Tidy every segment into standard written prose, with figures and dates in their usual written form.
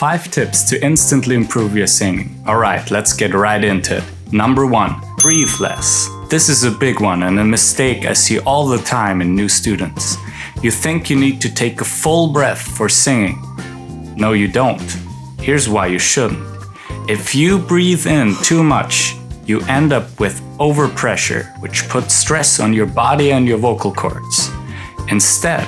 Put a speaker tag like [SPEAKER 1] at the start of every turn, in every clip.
[SPEAKER 1] 5 tips to instantly improve your singing. Alright, let's get right into it. Number 1. Breathe less. This is a big one and a mistake I see all the time in new students. You think you need to take a full breath for singing. No, you don't. Here's why you shouldn't. If you breathe in too much, you end up with overpressure, which puts stress on your body and your vocal cords. Instead,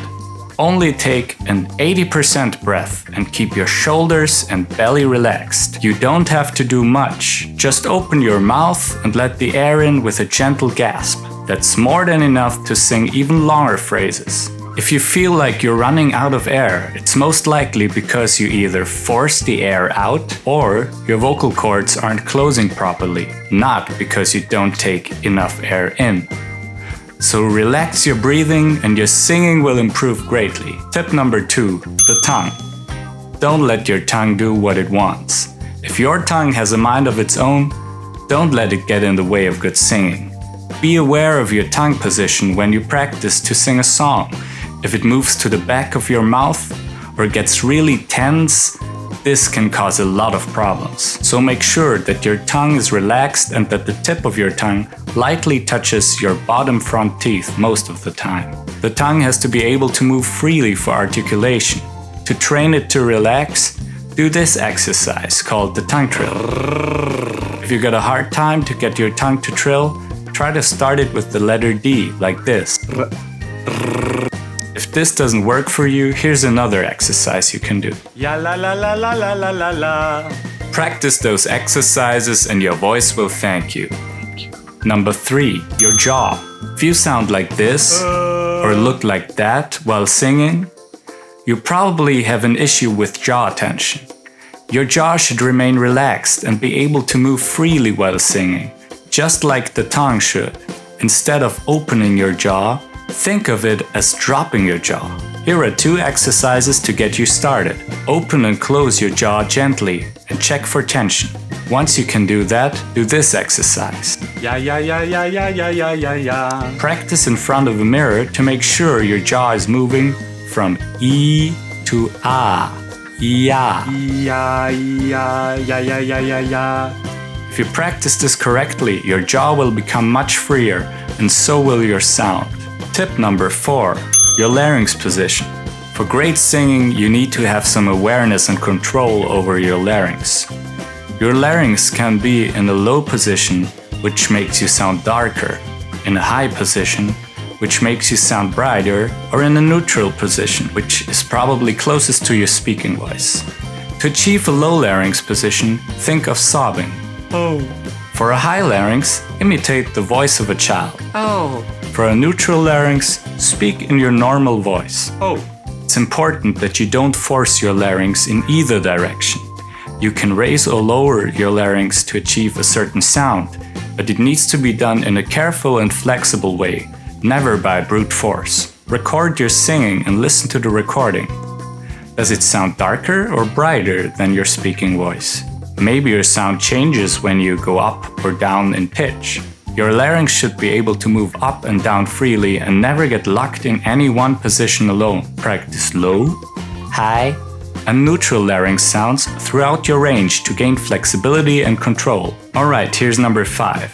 [SPEAKER 1] only take an 80% breath and keep your shoulders and belly relaxed. You don't have to do much. Just open your mouth and let the air in with a gentle gasp. That's more than enough to sing even longer phrases. If you feel like you're running out of air, it's most likely because you either force the air out or your vocal cords aren't closing properly, not because you don't take enough air in. So relax your breathing and your singing will improve greatly. Tip number 2, the tongue. Don't let your tongue do what it wants. If your tongue has a mind of its own, don't let it get in the way of good singing. Be aware of your tongue position when you practice to sing a song. If it moves to the back of your mouth or gets really tense, this can cause a lot of problems. So make sure that your tongue is relaxed and that the tip of your tongue lightly touches your bottom front teeth most of the time. The tongue has to be able to move freely for articulation. To train it to relax, do this exercise called the tongue trill. If you got a hard time to get your tongue to trill, try to start it with the letter D, like this. If this doesn't work for you, here's another exercise you can do. Ya la la la la la la la la. Practice those exercises and your voice will thank you. Number 3, your jaw. If you sound like this or look like that while singing, you probably have an issue with jaw tension. Your jaw should remain relaxed and be able to move freely while singing, just like the tongue should. Instead of opening your jaw, think of it as dropping your jaw. Here are 2 exercises to get you started. Open and close your jaw gently and check for tension. Once you can do that, do this exercise. Ya ya ya ya ya ya ya ya ya. Practice in front of a mirror to make sure your jaw is moving from E to A. Ya. Ya ya ya ya ya ya ya. If you practice this correctly, your jaw will become much freer and so will your sound. Tip number 4, your larynx position. For great singing, you need to have some awareness and control over your larynx. Your larynx can be in a low position, which makes you sound darker, in a high position, which makes you sound brighter, or in a neutral position, which is probably closest to your speaking voice. To achieve a low larynx position, think of sobbing. Oh. For a high larynx, imitate the voice of a child. Oh. For a neutral larynx, speak in your normal voice. Oh. It's important that you don't force your larynx in either direction. You can raise or lower your larynx to achieve a certain sound, but it needs to be done in a careful and flexible way, never by brute force. Record your singing and listen to the recording. Does it sound darker or brighter than your speaking voice? Maybe your sound changes when you go up or down in pitch. Your larynx should be able to move up and down freely and never get locked in any one position alone. Practice low, high, and neutral larynx sounds throughout your range to gain flexibility and control. Alright, here's number 5.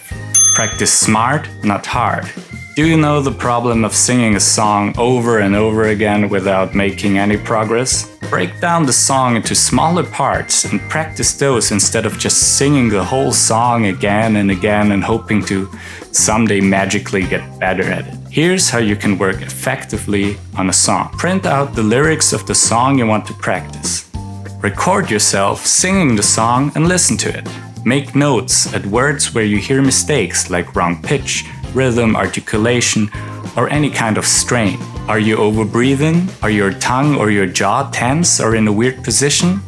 [SPEAKER 1] Practice smart, not hard. Do you know the problem of singing a song over and over again without making any progress? Break down the song into smaller parts and practice those instead of just singing the whole song again and again and hoping to someday magically get better at it. Here's how you can work effectively on a song. Print out the lyrics of the song you want to practice. Record yourself singing the song and listen to it. Make notes at words where you hear mistakes like wrong pitch, rhythm, articulation, or any kind of strain. Are you overbreathing? Are your tongue or your jaw tense or in a weird position?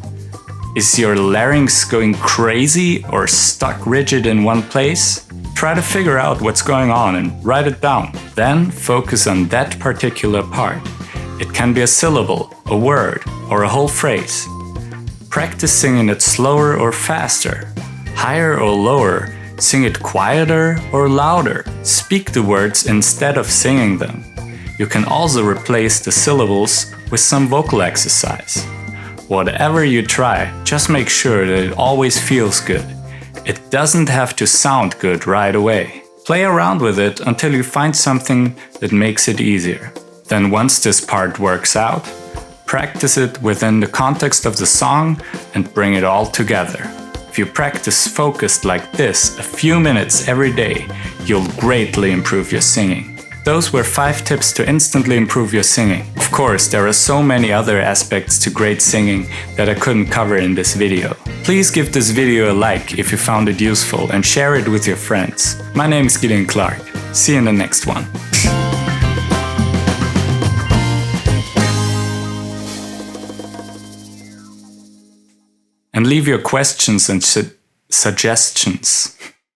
[SPEAKER 1] Is your larynx going crazy or stuck rigid in one place? Try to figure out what's going on and write it down. Then focus on that particular part. It can be a syllable, a word, or a whole phrase. Practice singing it slower or faster, higher or lower. Sing it quieter or louder. Speak the words instead of singing them. You can also replace the syllables with some vocal exercise. Whatever you try, just make sure that it always feels good. It doesn't have to sound good right away. Play around with it until you find something that makes it easier. Then once this part works out, practice it within the context of the song and bring it all together. If you practice focused like this a few minutes every day, you'll greatly improve your singing. Those were 5 tips to instantly improve your singing. Of course, there are so many other aspects to great singing that I couldn't cover in this video. Please give this video a like if you found it useful and share it with your friends. My name is Gideon Clark. See you in the next one. And leave your questions and suggestions.